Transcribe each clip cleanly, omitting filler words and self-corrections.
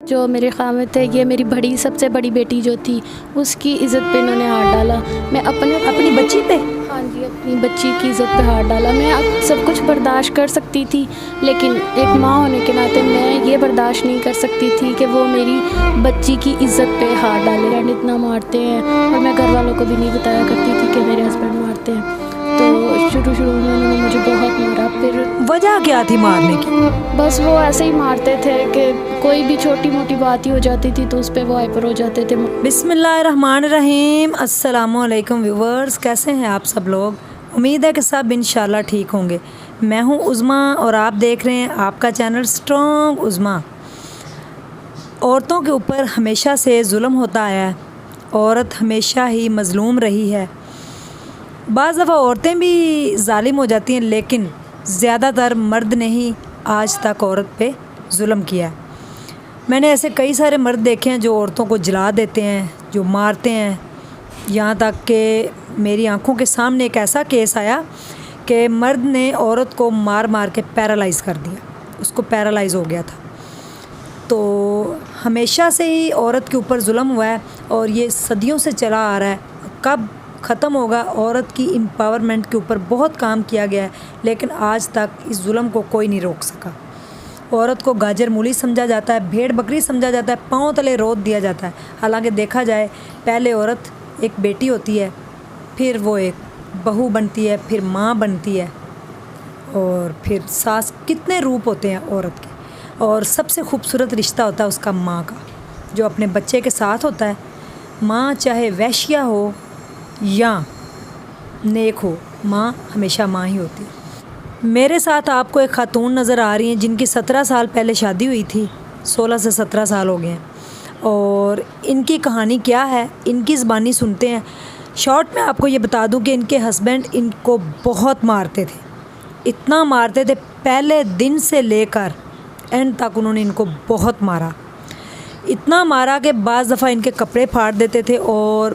جو میرے خامد تھے، یہ میری سب سے بڑی بیٹی جو تھی، اس کی عزت پہ انہوں نے ہاتھ ڈالا۔ میں اپنی بچی پہ؟ ہاں جی، اپنی بچی کی عزت پہ ہاتھ ڈالا۔ میں اب سب کچھ برداشت کر سکتی تھی، لیکن ایک ماں ہونے کے ناطے میں یہ برداشت نہیں کر سکتی تھی کہ وہ میری بچی کی عزت پہ ہاتھ ڈالے۔ اینڈ اتنا مارتے ہیں، اور میں گھر والوں کو بھی نہیں بتایا کرتی تھی کہ میرے ہسبینڈ مارتے ہیں۔ تو شروع میں انہوں نے مجھے بہت مارا۔ پھر وجہ کیا تھی مارنے کی؟ بس وہ ایسے ہی مارتے تھے کہ کوئی بھی چھوٹی موٹی بات ہی ہو جاتی تھی تو اس پہ وہ ہائپر ہو جاتے تھے۔ بسم اللہ الرحمن الرحیم۔ السلام علیکم ویورز، کیسے ہیں آپ سب لوگ؟ امید ہے کہ سب انشاءاللہ ٹھیک ہوں گے۔ میں ہوں عظمیٰ اور آپ دیکھ رہے ہیں آپ کا چینل اسٹرانگ عظمیٰ۔ عورتوں کے اوپر ہمیشہ سے ظلم ہوتا آیا ہے، عورت ہمیشہ ہی مظلوم رہی ہے۔ بعض دفعہ عورتیں بھی ظالم ہو جاتی ہیں، لیکن زیادہ تر مرد نے ہی آج تک عورت پہ ظلم کیا ہے۔ میں نے ایسے کئی سارے مرد دیکھے ہیں جو عورتوں کو جلا دیتے ہیں، جو مارتے ہیں۔ یہاں تک کہ میری آنکھوں کے سامنے ایک ایسا کیس آیا کہ مرد نے عورت کو مار مار کے پیرالائز کر دیا، اس کو پیرالائز ہو گیا تھا۔ تو ہمیشہ سے ہی عورت کے اوپر ظلم ہوا ہے، اور یہ صدیوں سے چلا آ رہا ہے۔ کب ختم ہوگا؟ عورت کی امپاورمنٹ کے اوپر بہت کام کیا گیا ہے، لیکن آج تک اس ظلم کو کوئی نہیں روک سکا۔ عورت کو گاجر مولی سمجھا جاتا ہے، بھیڑ بکری سمجھا جاتا ہے، پاؤں تلے روت دیا جاتا ہے۔ حالانکہ دیکھا جائے، پہلے عورت ایک بیٹی ہوتی ہے، پھر وہ ایک بہو بنتی ہے، پھر ماں بنتی ہے، اور پھر ساس۔ کتنے روپ ہوتے ہیں عورت کے، اور سب سے خوبصورت رشتہ ہوتا ہے اس کا ماں کا، جو اپنے بچے کے ساتھ ہوتا ہے۔ ماں چاہے ویشیا ہو یا نیک ہو، ماں ہمیشہ ماں ہی ہوتی ہے۔ میرے ساتھ آپ کو ایک خاتون نظر آ رہی ہیں جن کی 17 سال پہلے شادی ہوئی تھی، 16 سے 17 سال ہو گئے ہیں، اور ان کی کہانی کیا ہے ان کی زبانی سنتے ہیں۔ شارٹ میں آپ کو یہ بتا دوں کہ ان کے ہسبینڈ ان کو بہت مارتے تھے، اتنا مارتے تھے، پہلے دن سے لے کر اینڈ تک انہوں نے ان کو بہت مارا۔ اتنا مارا کہ بعض دفعہ ان کے کپڑے پھاڑ دیتے تھے، اور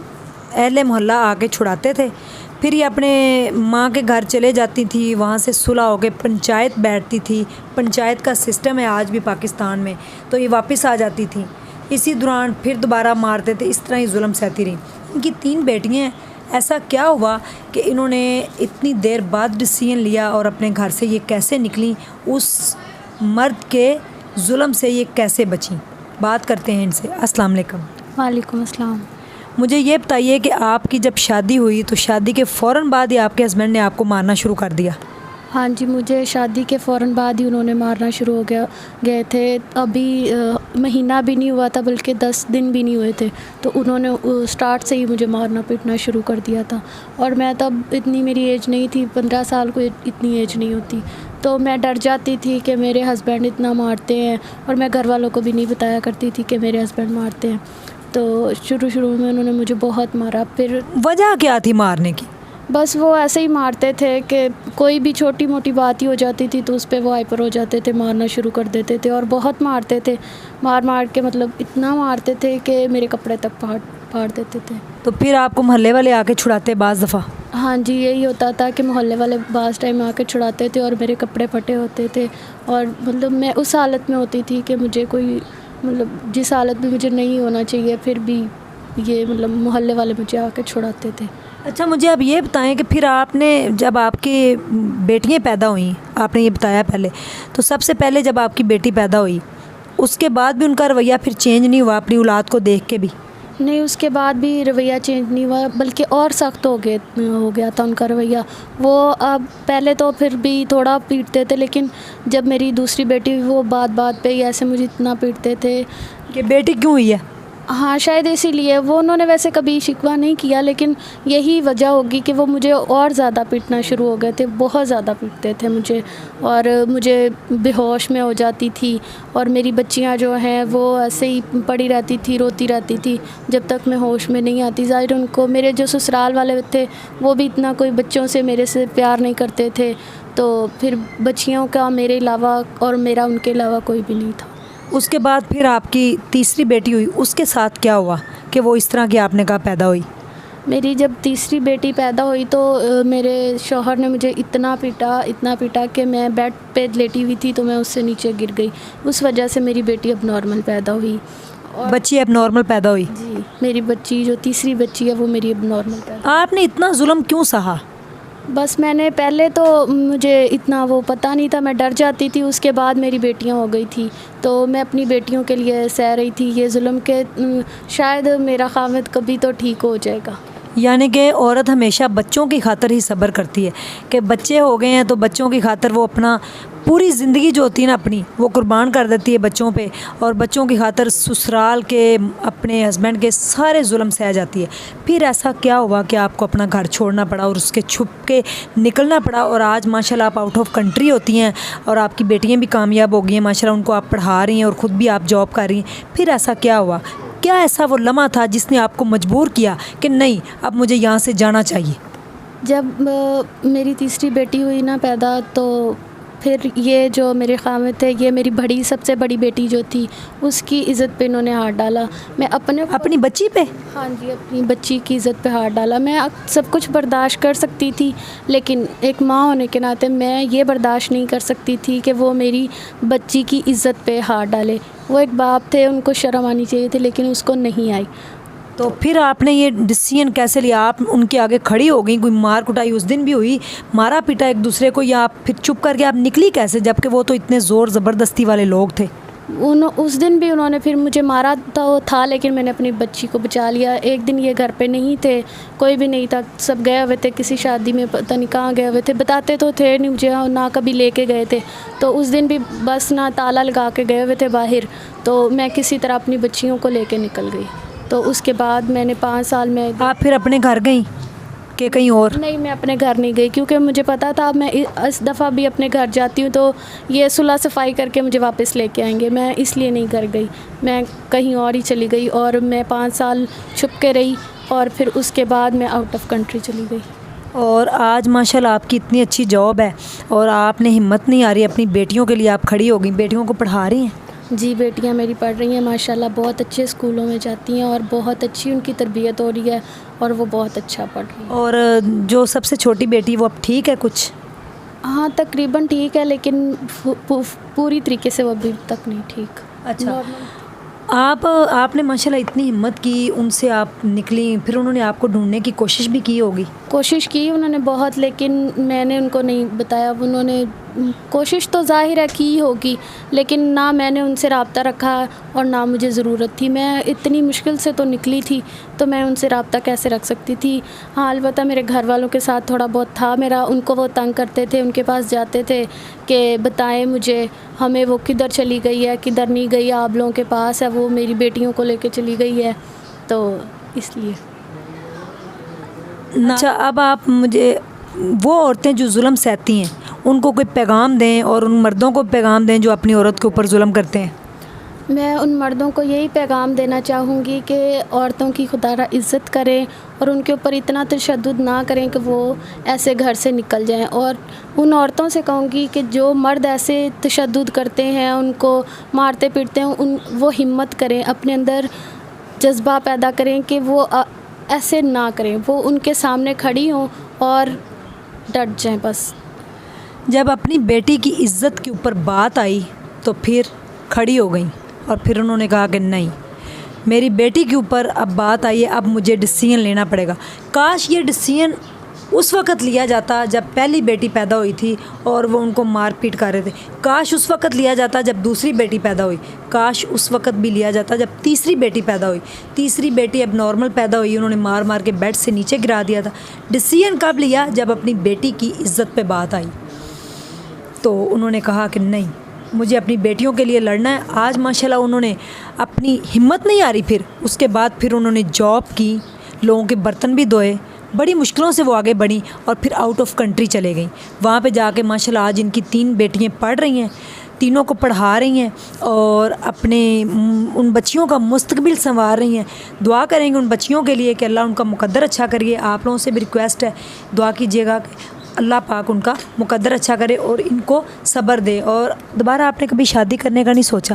اہل محلہ آ کے چھڑاتے تھے۔ پھر یہ اپنے ماں کے گھر چلے جاتی تھی، وہاں سے صلح ہو کے پنچایت بیٹھتی تھی۔ پنچایت کا سسٹم ہے آج بھی پاکستان میں، تو یہ واپس آ جاتی تھی۔ اسی دوران پھر دوبارہ مارتے تھے، اس طرح ہی ظلم سہتی رہی۔ ان کی 3 بیٹیاں ہیں۔ ایسا کیا ہوا کہ انہوں نے اتنی دیر بعد ڈیسیژن لیا، اور اپنے گھر سے یہ کیسے نکلیں، اس مرد کے ظلم سے یہ کیسے بچیں؟ بات کرتے ہیں ان سے۔ السلام علیکم۔ وعلیکم السلام۔ مجھے یہ بتائیے کہ آپ کی جب شادی ہوئی تو شادی کے فوراً بعد ہی آپ کے ہسبینڈ نے آپ کو مارنا شروع کر دیا؟ ہاں جی، مجھے شادی کے فوراً بعد ہی انہوں نے مارنا شروع ہو گئے تھے۔ ابھی مہینہ بھی نہیں ہوا تھا، بلکہ 10 دن بھی نہیں ہوئے تھے، تو انہوں نے سٹارٹ سے ہی مجھے مارنا پیٹنا شروع کر دیا تھا۔ اور میں تب اتنی میری ایج نہیں تھی، 15 سال کو اتنی ایج نہیں ہوتی، تو میں ڈر جاتی تھی کہ میرے ہسبینڈ اتنا مارتے ہیں، اور میں گھر والوں کو بھی نہیں بتایا کرتی تھی کہ میرے ہسبینڈ مارتے ہیں۔ تو شروع میں انہوں نے مجھے بہت مارا۔ پھر وجہ کیا تھی مارنے کی؟ بس وہ ایسے ہی مارتے تھے کہ کوئی بھی چھوٹی موٹی بات ہی ہو جاتی تھی تو اس پہ وہ ہائپر ہو جاتے تھے، مارنا شروع کر دیتے تھے، اور بہت مارتے تھے۔ مار کے مطلب اتنا مارتے تھے کہ میرے کپڑے تک پھاڑ دیتے تھے۔ تو پھر آپ کو محلے والے آ کے چھڑاتے بعض دفعہ؟ ہاں جی، یہی ہوتا تھا کہ محلے والے بعض ٹائم آ کے چھڑاتے تھے، اور میرے کپڑے پھٹے ہوتے تھے، اور مطلب میں اس حالت میں ہوتی تھی کہ مجھے کوئی مطلب جس حالت میں مجھے نہیں ہونا چاہیے، پھر بھی یہ مطلب محلے والے مجھے آ کے چھڑاتے تھے۔ اچھا، مجھے اب یہ بتائیں کہ پھر آپ نے جب آپ کی بیٹیاں پیدا ہوئیں، آپ نے یہ بتایا پہلے، تو سب سے پہلے جب آپ کی بیٹی پیدا ہوئی، اس کے بعد بھی ان کا رویہ پھر چینج نہیں ہوا اپنی اولاد کو دیکھ کے بھی؟ نہیں، اس کے بعد بھی رویہ چینج نہیں ہوا، بلکہ اور سخت ہو گیا تھا ان کا رویہ۔ وہ اب پہلے تو پھر بھی تھوڑا پیٹتے تھے، لیکن جب میری دوسری بیٹی ہوئی، وہ بات پہ ہی ایسے مجھے اتنا پیٹتے تھے کہ بیٹی کیوں ہوئی ہے؟ ہاں، شاید اسی لیے انہوں نے ویسے کبھی شکوہ نہیں کیا، لیکن یہی وجہ ہوگی کہ وہ مجھے اور زیادہ پیٹنا شروع ہو گئے تھے، بہت زیادہ پیٹتے تھے مجھے، اور مجھے بے ہوش میں ہو جاتی تھی، اور میری بچیاں جو ہیں وہ ایسے ہی پڑی رہتی تھی، روتی رہتی تھی جب تک میں ہوش میں نہیں آتی۔ ظاہر ان کو میرے جو سسرال والے تھے وہ بھی اتنا کوئی بچوں سے میرے سے پیار نہیں کرتے تھے، تو پھر بچیوں کا میرے علاوہ اور میرا ان کے علاوہ کوئی بھی نہیں تھا۔ اس کے بعد پھر آپ کی تیسری بیٹی ہوئی، اس کے ساتھ کیا ہوا کہ وہ اس طرح کی آپ نے کہا پیدا ہوئی؟ میری جب تیسری بیٹی پیدا ہوئی تو میرے شوہر نے مجھے اتنا پیٹا کہ میں بیڈ پہ لیٹی ہوئی تھی تو میں اس سے نیچے گر گئی. اس وجہ سے میری بیٹی اب نارمل پیدا ہوئی. بچی اب نارمل پیدا ہوئی؟ جی میری بچی جو تیسری بچی ہے وہ میری اب نارمل پیدا. آپ نے اتنا ظلم کیوں سہا؟ بس میں نے پہلے تو مجھے اتنا وہ پتہ نہیں تھا, میں ڈر جاتی تھی. اس کے بعد میری بیٹیاں ہو گئی تھی تو میں اپنی بیٹیوں کے لیے سہ رہی تھی یہ ظلم کہ شاید میرا خاوند کبھی تو ٹھیک ہو جائے گا. یعنی کہ عورت ہمیشہ بچوں کی خاطر ہی صبر کرتی ہے کہ بچے ہو گئے ہیں تو بچوں کی خاطر وہ اپنا پوری زندگی جو ہوتی ہے نا اپنی وہ قربان کر دیتی ہے بچوں پہ, اور بچوں کی خاطر سسرال کے اپنے ہسبینڈ کے سارے ظلم سہ جاتی ہے. پھر ایسا کیا ہوا کہ آپ کو اپنا گھر چھوڑنا پڑا اور اس کے چھپ کے نکلنا پڑا, اور آج ماشاءاللہ آپ آؤٹ آف کنٹری ہوتی ہیں اور آپ کی بیٹیاں بھی کامیاب ہو گئی ہیں ماشاءاللہ, ان کو آپ پڑھا رہی ہیں اور خود بھی آپ جاب کر رہی ہیں. پھر ایسا کیا ہوا؟ کیا ایسا وہ لمحہ تھا جس نے آپ کو مجبور کیا کہ نہیں اب مجھے یہاں سے جانا چاہیے؟ جب میری تیسری بیٹی ہوئی نا پیدا تو پھر یہ جو میرے خاوند تھے, یہ میری سب سے بڑی بیٹی جو تھی اس کی عزت پہ انہوں نے ہاتھ ڈالا. میں اپنی بچی پہ؟ ہاں جی, اپنی بچی کی عزت پہ ہاتھ ڈالا. میں سب کچھ برداشت کر سکتی تھی لیکن ایک ماں ہونے کے ناطے میں یہ برداشت نہیں کر سکتی تھی کہ وہ میری بچی کی عزت پہ ہاتھ ڈالے. وہ ایک باپ تھے, ان کو شرم آنی چاہیے تھی لیکن اس کو نہیں آئی. تو پھر آپ نے یہ ڈیسیژن کیسے لیا؟ آپ ان کے آگے کھڑی ہو گئی, کوئی مار کٹائی اس دن بھی ہوئی, مارا پیٹا ایک دوسرے کو, یا آپ پھر چپ کر کے آپ نکلی کیسے جبکہ وہ تو اتنے زور زبردستی والے لوگ تھے؟ اس دن بھی انہوں نے پھر مجھے مارا تھا لیکن میں نے اپنی بچی کو بچا لیا. ایک دن یہ گھر پہ نہیں تھے, کوئی بھی نہیں تھا, سب گئے ہوئے تھے کسی شادی میں, پتہ نہیں کہاں گئے ہوئے تھے, بتاتے تو تھے نہیں مجھے, نہ کبھی لے کے گئے تھے. تو اس دن بھی بس نہ تالا لگا کے گئے ہوئے تھے باہر, تو میں کسی طرح اپنی بچیوں کو لے کے نکل گئی. تو اس کے بعد میں نے 5 سال میں آپ پھر اپنے گھر گئیں کہ کہیں اور؟ نہیں, میں اپنے گھر نہیں گئی کیونکہ مجھے پتا تھا میں اس دفعہ بھی اپنے گھر جاتی ہوں تو یہ صلح صفائی کر کے مجھے واپس لے کے آئیں گے. میں اس لیے نہیں گھر گئی, میں کہیں اور ہی چلی گئی اور میں 5 سال چھپ کے رہی اور پھر اس کے بعد میں آؤٹ آف کنٹری چلی گئی. اور آج ماشاءاللہ آپ کی اتنی اچھی جاب ہے اور آپ نے ہمت نہیں آ رہی, اپنی بیٹیوں کے لیے آپ کھڑی ہو گئیں, بیٹیوں کو پڑھا رہی ہیں؟ جی, بیٹیاں میری پڑھ رہی ہیں ماشاءاللہ, بہت اچھے اسکولوں میں جاتی ہیں اور بہت اچھی ان کی تربیت ہو رہی ہے اور وہ بہت اچھا پڑھ رہی ہیں. اور جو سب سے چھوٹی بیٹی وہ اب ٹھیک ہے کچھ؟ ہاں تقریباً ٹھیک ہے لیکن پوری طریقے سے وہ ابھی تک نہیں ٹھیک. اچھا, آپ نے ماشاءاللہ اتنی ہمت کی, ان سے آپ نکلیں, پھر انہوں نے آپ کو ڈھونڈنے کی کوشش بھی کی ہوگی؟ کوشش کی انہوں نے بہت لیکن میں نے ان کو نہیں بتایا. انہوں نے کوشش تو ظاہر ہے کی ہوگی لیکن نہ میں نے ان سے رابطہ رکھا اور نہ مجھے ضرورت تھی. میں اتنی مشکل سے تو نکلی تھی تو میں ان سے رابطہ کیسے رکھ سکتی تھی. ہاں البتہ میرے گھر والوں کے ساتھ تھوڑا بہت تھا میرا, ان کو وہ تنگ کرتے تھے, ان کے پاس جاتے تھے کہ بتائیں مجھے ہمیں وہ کدھر چلی گئی ہے, کدھر نہیں گئی, آپ لوگوں کے پاس ہے, وہ میری بیٹیوں کو لے کے چلی گئی ہے, تو اس لیے. اچھا, اب آپ مجھے وہ عورتیں جو ظلم سہتی ہیں ان کو کوئی پیغام دیں اور ان مردوں کو پیغام دیں جو اپنی عورت کے اوپر ظلم کرتے ہیں. میں ان مردوں کو یہی پیغام دینا چاہوں گی کہ عورتوں کی خدا را عزت کریں اور ان کے اوپر اتنا تشدد نہ کریں کہ وہ ایسے گھر سے نکل جائیں. اور ان عورتوں سے کہوں گی کہ جو مرد ایسے تشدد کرتے ہیں, ان کو مارتے پیٹتے ہیں, وہ ہمت کریں, اپنے اندر جذبہ پیدا کریں کہ وہ ایسے نہ کریں, وہ ان کے سامنے کھڑی ہوں اور ڈٹ جائیں بس. جب اپنی بیٹی کی عزت کے اوپر بات آئی تو پھر کھڑی ہو گئیں اور پھر انہوں نے کہا کہ نہیں, میری بیٹی کے اوپر اب بات آئی ہے, اب مجھے ڈیسیژن لینا پڑے گا. کاش یہ ڈیسیژن اس وقت لیا جاتا جب پہلی بیٹی پیدا ہوئی تھی اور وہ ان کو مار پیٹ کر رہے تھے. کاش اس وقت لیا جاتا جب دوسری بیٹی پیدا ہوئی. کاش اس وقت بھی لیا جاتا جب تیسری بیٹی پیدا ہوئی. تیسری بیٹی اب نارمل پیدا ہوئی, انہوں نے مار مار کے بیڈ سے نیچے گرا دیا تھا. ڈیسیژن کب لیا؟ جب اپنی بیٹی کی عزت پہ بات آئی تو انہوں نے کہا کہ نہیں, مجھے اپنی بیٹیوں کے لیے لڑنا ہے. آج ماشاءاللہ انہوں نے اپنی ہمت نہیں آ رہی, پھر اس کے بعد پھر انہوں نے جاب کی, لوگوں کے برتن بھی دھوئے, بڑی مشکلوں سے وہ آگے بڑھیں اور پھر آؤٹ آف کنٹری چلے گئیں. وہاں پہ جا کے ماشاءاللہ آج ان کی 3 بیٹیاں پڑھ رہی ہیں, تینوں کو پڑھا رہی ہیں اور اپنے ان بچیوں کا مستقبل سنوار رہی ہیں. دعا کریں گے ان بچیوں کے لیے کہ اللہ ان کا مقدر اچھا کریے. آپ لوگوں سے بھی ریکویسٹ ہے, دعا کیجیے گا کہ اللہ پاک ان کا مقدر اچھا کرے اور ان کو صبر دے. اور دوبارہ آپ نے کبھی شادی کرنے کا نہیں سوچا؟